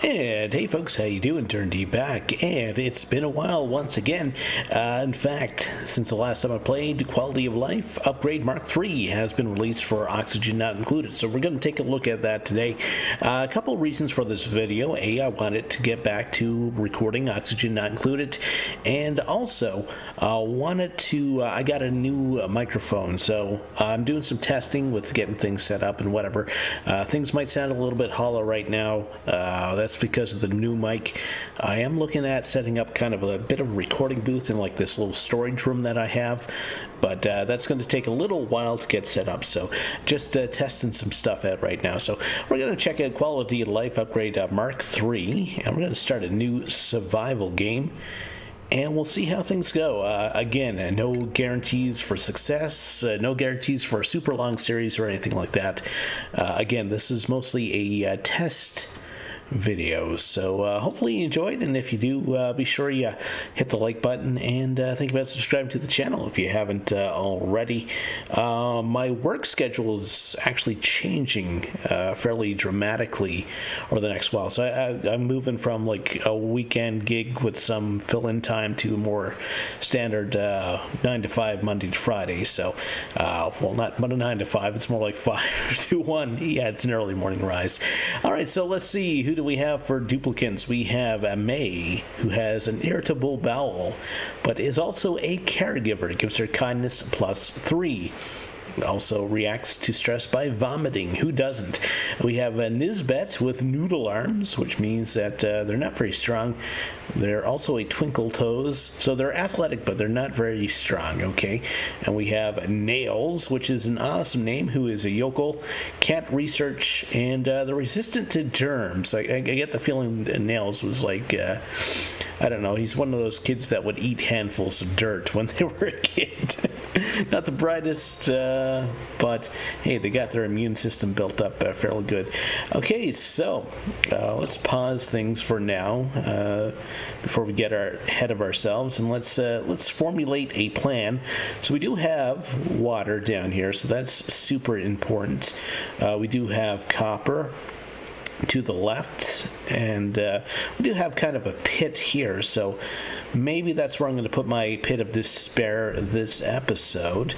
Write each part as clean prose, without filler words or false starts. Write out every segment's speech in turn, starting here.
And hey folks, how you doing? Durinde back, and it's been a while once again. In fact, since the last time I played, Quality of Life Upgrade Mark III has been released for Oxygen Not Included, so we're going to take a look at that today. A couple of reasons for this video. A, I wanted to get back to recording Oxygen Not Included, and also I got a new microphone, so I'm doing some testing with getting things set up and whatever. Things might sound a little bit hollow right now. That's because of the new mic. I am looking at setting up kind of a bit of a recording booth in like this little storage room that I have, but that's going to take a little while to get set up, so just testing some stuff out right now. So we're going to check out Quality of Life Upgrade Mark III, and we're going to start a new survival game, and we'll see how things go. Again, no guarantees for success, no guarantees for a super long series or anything like that. Again, this is mostly a test videos, so hopefully you enjoyed, and if you do, be sure you hit the like button and think about subscribing to the channel if you haven't already. My work schedule is actually changing fairly dramatically over the next while, so I'm moving from like a weekend gig with some fill-in time to a more standard 9 to 5 Monday to Friday. So well, not 9 to 5, it's more like 5 to 1. Yeah, it's an early morning rise. Alright, so let's see, who do we have for duplicants? We have May, who has an irritable bowel, but is also a caregiver. It gives her kindness +3. Also reacts to stress by vomiting. Who doesn't? We have Nisbet with noodle arms, which means that they're not very strong. They're also a twinkle toes, so they're athletic, but they're not very strong, okay? And we have Nails, which is an awesome name, who is a yokel, can't research, and they're resistant to germs. I get the feeling that Nails was like, I don't know, he's one of those kids that would eat handfuls of dirt when they were a kid. Not the brightest, but hey, they got their immune system built up fairly good. Okay, so let's pause things for now before we get ahead of ourselves, and let's formulate a plan. So we do have water down here, so that's super important. We do have copper to the left, and we do have kind of a pit here, so maybe that's where I'm going to put my pit of despair this episode.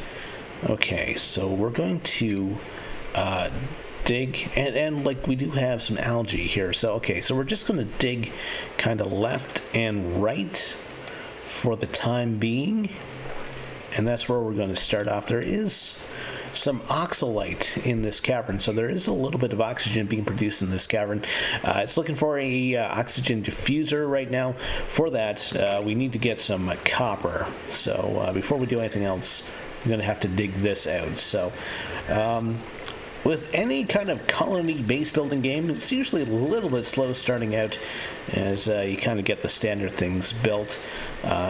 Okay, so we're going to dig, and like we do have some algae here, so okay, so we're just going to dig kind of left and right for the time being, and that's where we're going to start off. There is some oxalite in this cavern, so there is a little bit of oxygen being produced in this cavern. It's looking for a oxygen diffuser right now. For that, we need to get some copper. So before we do anything else, we're going to have to dig this out. So with any kind of colony base building game, it's usually a little bit slow starting out as you kind of get the standard things built.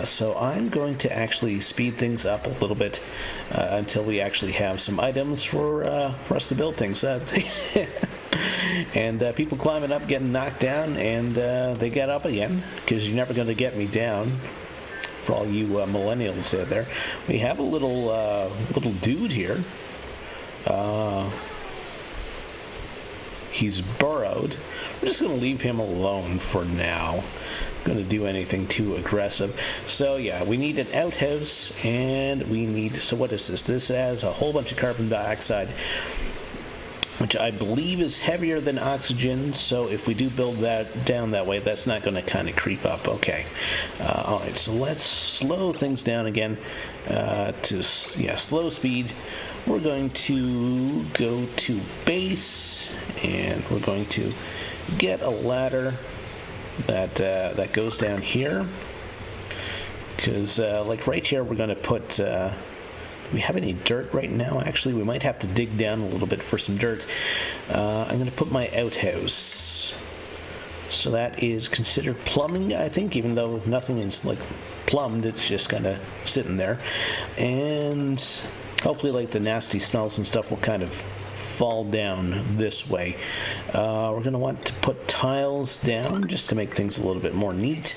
So I'm going to actually speed things up a little bit until we actually have some items for us to build things. And people climbing up, getting knocked down, and they get up again, because you're never going to get me down. For all you millennials out there, we have a little dude here. He's burrowed. We're just going to leave him alone for now. Going to do anything too aggressive. So yeah, we need an outhouse, and we need, so what is this? This has a whole bunch of carbon dioxide, which I believe is heavier than oxygen, so if we do build that down that way, that's not going to kind of creep up. Okay. Alright, so let's slow things down again to slow speed. We're going to go to base, and we're going to get a ladder that goes down here, because like right here we're going to put do we have any dirt right now? Actually, we might have to dig down a little bit for some dirt. I'm going to put my outhouse, so that is considered plumbing, I think, even though nothing is like plumbed, it's just kind of sitting there, and hopefully like the nasty smells and stuff will kind of fall down this way. We're going to want to put tiles down just to make things a little bit more neat.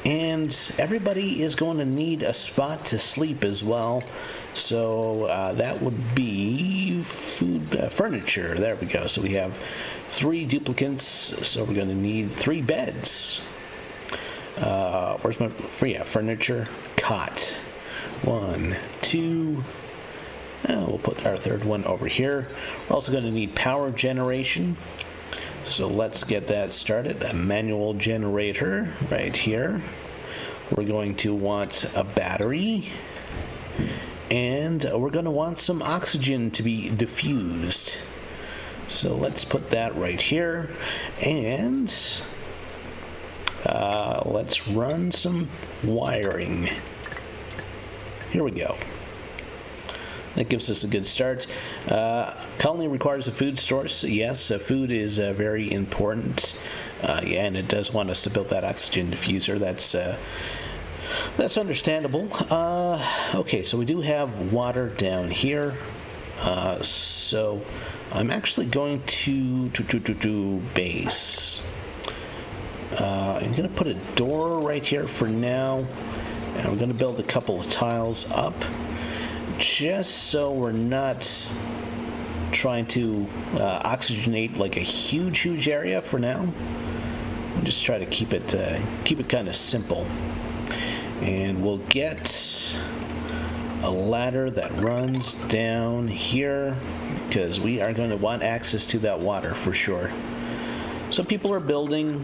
And everybody is going to need a spot to sleep as well. So that would be food, furniture. There we go. So we have 3 duplicants, so we're going to need 3 beds. Where's my furniture? Cot. 1, 2. We'll put our third one over here. We're also going to need power generation. So let's get that started. A manual generator right here. We're going to want a battery. And we're going to want some oxygen to be diffused. So let's put that right here. And let's run some wiring. Here we go. That gives us a good start. Colony requires a food source. Yes, food is very important. And it does want us to build that oxygen diffuser. That's understandable. Okay, so we do have water down here. So I'm actually going to base. I'm going to put a door right here for now. And we're going to build a couple of tiles up. Just so we're not trying to oxygenate like a huge area for now. Just try to keep it kind of simple. And we'll get a ladder that runs down here because we are going to want access to that water for sure. So people are building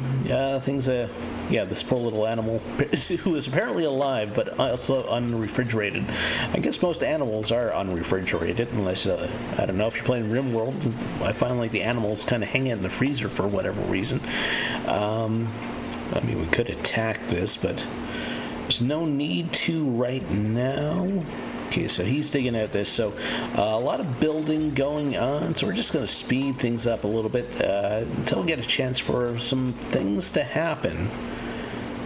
things that, this poor little animal who is apparently alive but also unrefrigerated. I guess most animals are unrefrigerated unless, I don't know, if you're playing RimWorld, I find like the animals kind of hang out in the freezer for whatever reason. We could attack this, but there's no need to right now. Okay, so he's digging at this. So a lot of building going on. So we're just going to speed things up a little bit until we get a chance for some things to happen.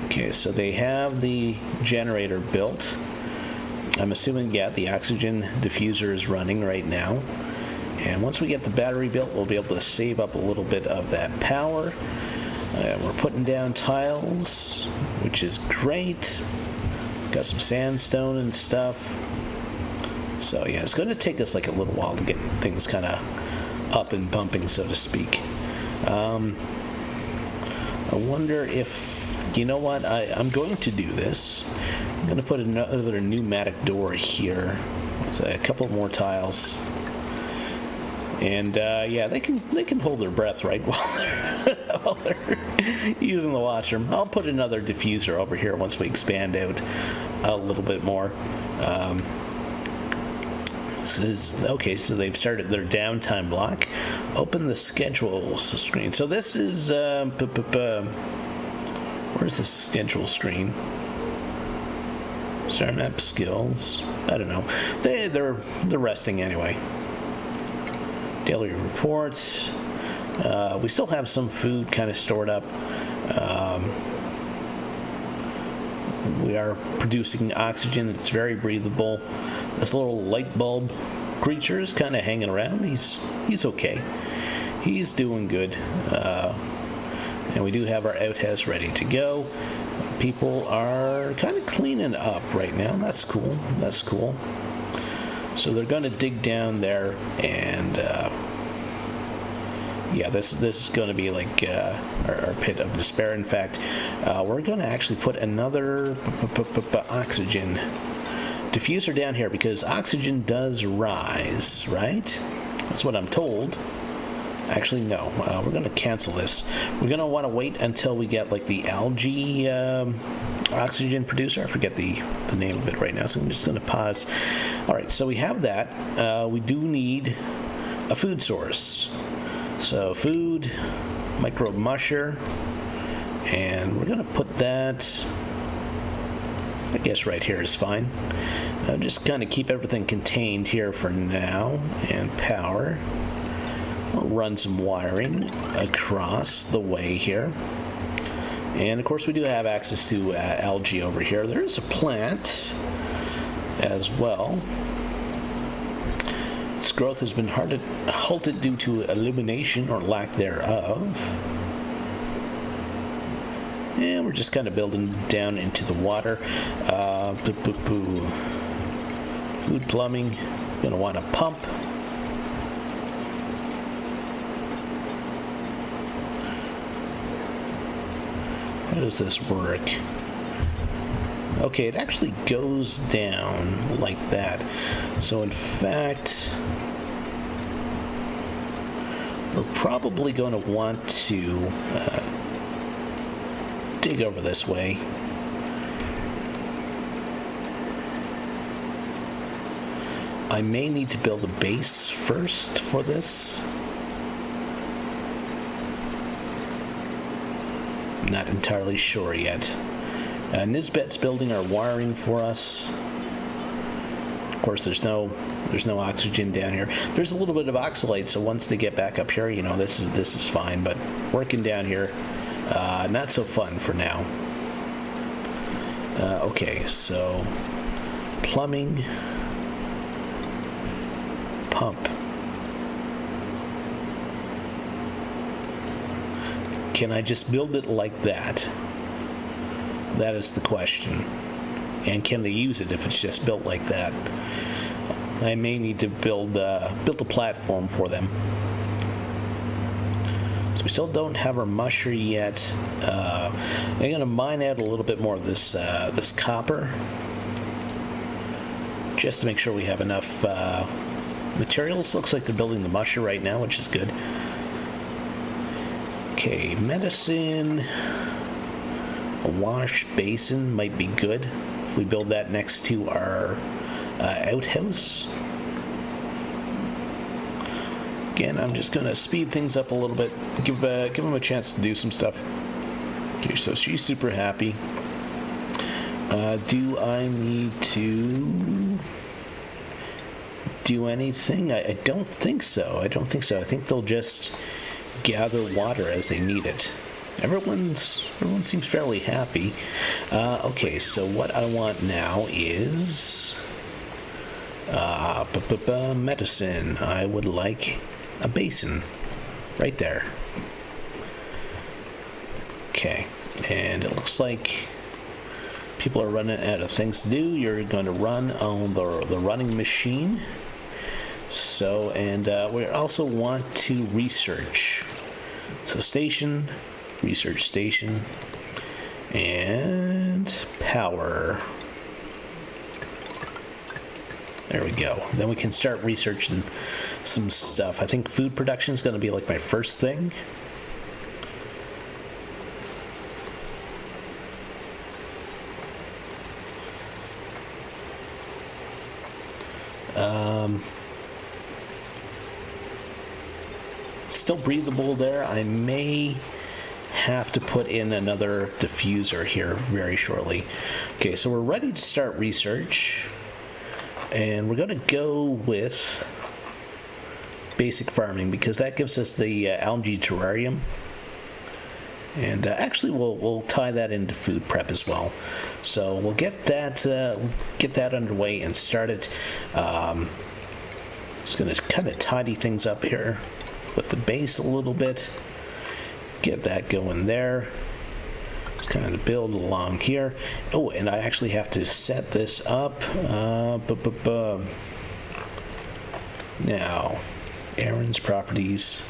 Okay, so they have the generator built. I'm assuming, the oxygen diffuser is running right now. And once we get the battery built, we'll be able to save up a little bit of that power. We're putting down tiles, which is great. Got some sandstone and stuff. So it's going to take us like a little while to get things kind of up and bumping, so to speak. I wonder if, you know what, I'm going to do this. I'm going to put another pneumatic door here with a couple more tiles. And they can hold their breath right while they're using the washroom. I'll put another diffuser over here once we expand out a little bit more. Okay, so they've started their downtime block. Open the schedule screen. So this is where's the schedule screen? Star map skills. I don't know. They're resting anyway. Daily reports. We still have some food kind of stored up. We are producing oxygen. It's very breathable. This little light bulb creature is kind of hanging around. He's okay. He's doing good. And we do have our outhouse ready to go. People are kind of cleaning up right now. That's cool. So they're going to dig down there, and this is going to be like our pit of despair. In fact, we're going to actually put another oxygen diffuser down here because oxygen does rise, right? That's what I'm told. Actually, no. We're going to cancel this. We're going to want to wait until we get like the algae oxygen producer. I forget the name of it right now, so I'm just going to pause. All right, so we have that. We do need a food source. So food, microbe musher, and we're going to put that, I guess right here is fine. Just kind of keep everything contained here for now, and power. We'll run some wiring across the way here. And of course we do have access to algae over here. There is a plant as well. Its growth has been halted due to illumination or lack thereof. And we're just kind of building down into the water. Food plumbing. Gonna want a pump. does this work? Okay, it actually goes down like that. So in fact, we're probably going to want to dig over this way. I may need to build a base first for this. Not entirely sure yet. Nisbet's building our wiring for us. Of course, there's no oxygen down here. There's a little bit of oxalate, so once they get back up here, this is fine. But working down here, not so fun for now. Okay, so plumbing, pump. Can I just build it like that? That is the question. And can they use it if it's just built like that? I may need to build a platform for them. So we still don't have our musher yet. I'm going to mine out a little bit more of this copper, just to make sure we have enough materials. Looks like they're building the musher right now, which is good. Okay, medicine. A wash basin might be good if we build that next to our outhouse. Again, I'm just going to speed things up a little bit, give them a chance to do some stuff. Okay, so she's super happy. Do I need to do anything? I don't think so. I think they'll just gather water as they need it. Everyone seems fairly happy. Okay, so what I want now is medicine. I would like a basin right there. Okay, and it looks like people are running out of things to do. You're going to run on the running machine. So, and we also want to research. So station, research station, and power. There we go. Then we can start researching some stuff. I think food production is going to be like my first thing. Still breathable there. I may have to put in another diffuser here very shortly. Okay, so we're ready to start research, and we're going to go with basic farming because that gives us the algae terrarium, and actually we'll tie that into food prep as well. So we'll get that underway and start it. Just going to kind of tidy things up here with the base a little bit. Get that going there. Just kind of build along here. Oh, and I actually have to set this up. Now, Aaron's properties.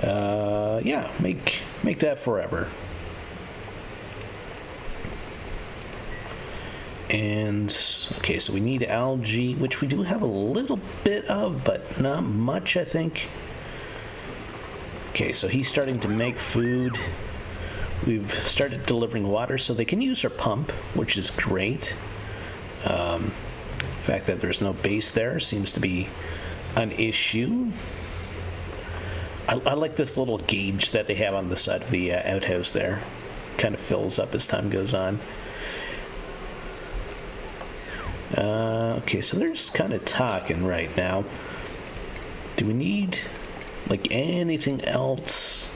Yeah, make that forever. And okay, so we need algae, which we do have a little bit of, but not much, I think. Okay, so he's starting to make food. We've started delivering water, so they can use our pump, which is great. The fact that there's no base there seems to be an issue. I like this little gauge that they have on the side of the outhouse there. Kind of fills up as time goes on. Okay, so they're just kind of talking right now. Do we need like anything else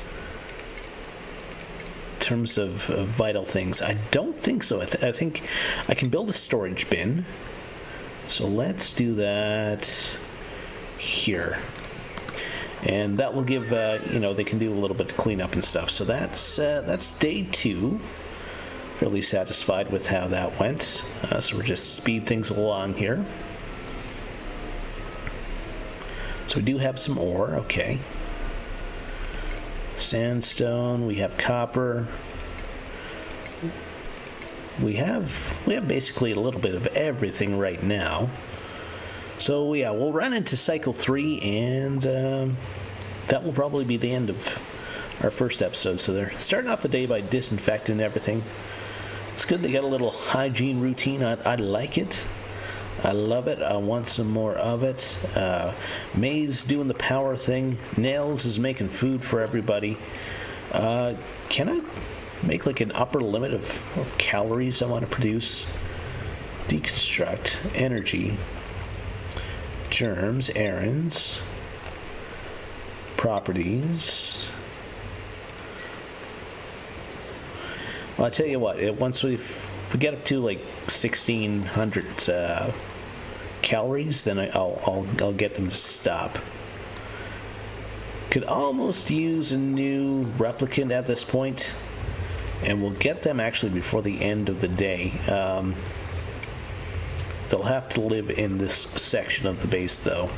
in terms of vital things? I don't think so. I think I can build a storage bin. So let's do that here. And that will give, they can do a little bit of cleanup and stuff. So that's day 2. Fairly satisfied with how that went. So we're just speed things along here. So we do have some ore, okay. Sandstone, we have copper. We have basically a little bit of everything right now. So yeah, we'll run into cycle 3, and that will probably be the end of our first episode. So they're starting off the day by disinfecting everything. It's good they got a little hygiene routine. I like it. I love it. I want some more of it. May's doing the power thing. Nails is making food for everybody. Can I make like an upper limit of calories I want to produce? Deconstruct, energy, germs, errands, properties. Well, I tell you what, once we get up to like 1,600 calories, then I'll get them to stop. Could almost use a new replicant at this point, and we'll get them actually before the end of the day. They'll have to live in this section of the base, though.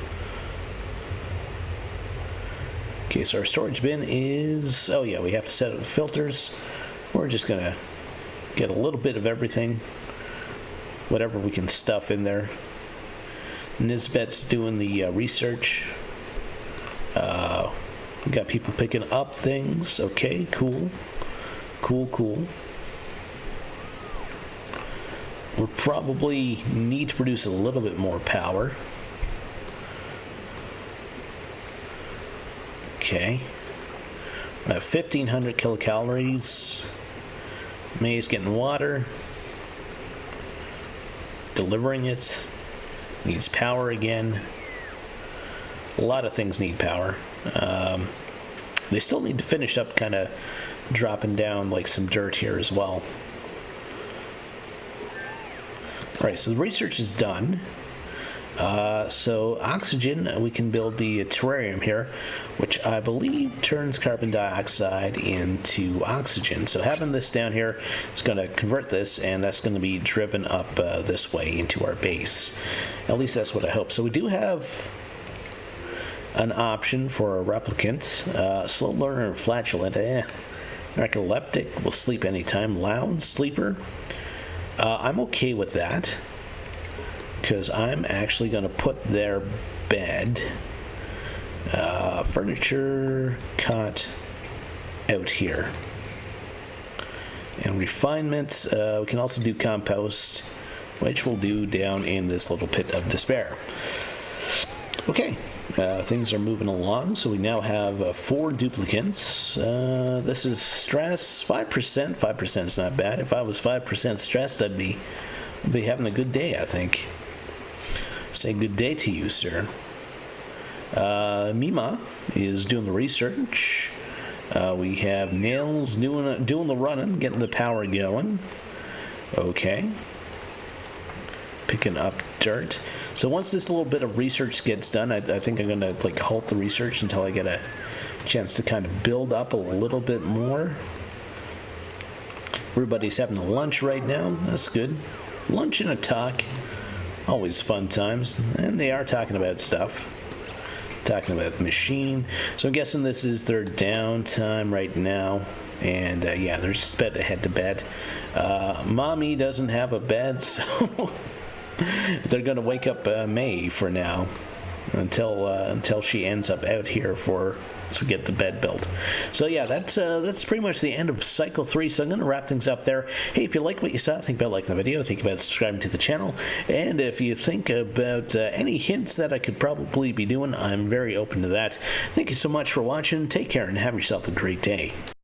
Okay, so our storage bin is... Oh yeah, we have to set up the filters. We're just going to get a little bit of everything. Whatever we can stuff in there. Nisbet's doing the research. We got people picking up things. Okay, cool. Cool. We'll probably need to produce a little bit more power. Okay. I have 1,500 kilocalories. May's getting water. Delivering it. Needs power again. A lot of things need power. They still need to finish up kind of dropping down like some dirt here as well. Alright, so the research is done. So oxygen, we can build the terrarium here, which I believe turns carbon dioxide into oxygen. So having this down here is going to convert this, and that's going to be driven up this way into our base. At least that's what I hope. So we do have an option for a replicant. Slow learner, flatulent, narcoleptic, will sleep anytime. Loud sleeper. I'm okay with that, because I'm actually going to put their bed, furniture, cot out here. And refinement, we can also do compost, which we'll do down in this little pit of despair. Okay, things are moving along, so we now have 4 duplicates. This is stress, 5%. 5% is not bad. If I was 5% stressed, I'd be having a good day, I think. Say good day to you, sir. Mima is doing the research. We have Nails doing the running, getting the power going. Okay. Picking up dirt. So once this little bit of research gets done, I think I'm gonna like halt the research until I get a chance to kind of build up a little bit more. Everybody's having a lunch right now. That's good. Lunch and a talk. Always fun times. And they are talking about stuff. Talking about the machine. So I'm guessing this is their downtime right now. And yeah, they're just about to head to bed. Mommy doesn't have a bed, so they're going to wake up May for now until she ends up out here to get the bed built. So yeah, that's pretty much the end of cycle 3. So I'm going to wrap things up there. Hey, if you like what you saw, think about liking the video, think about subscribing to the channel, and if you think about any hints that I could probably be doing, I'm very open to that. Thank you so much for watching. Take care and have yourself a great day.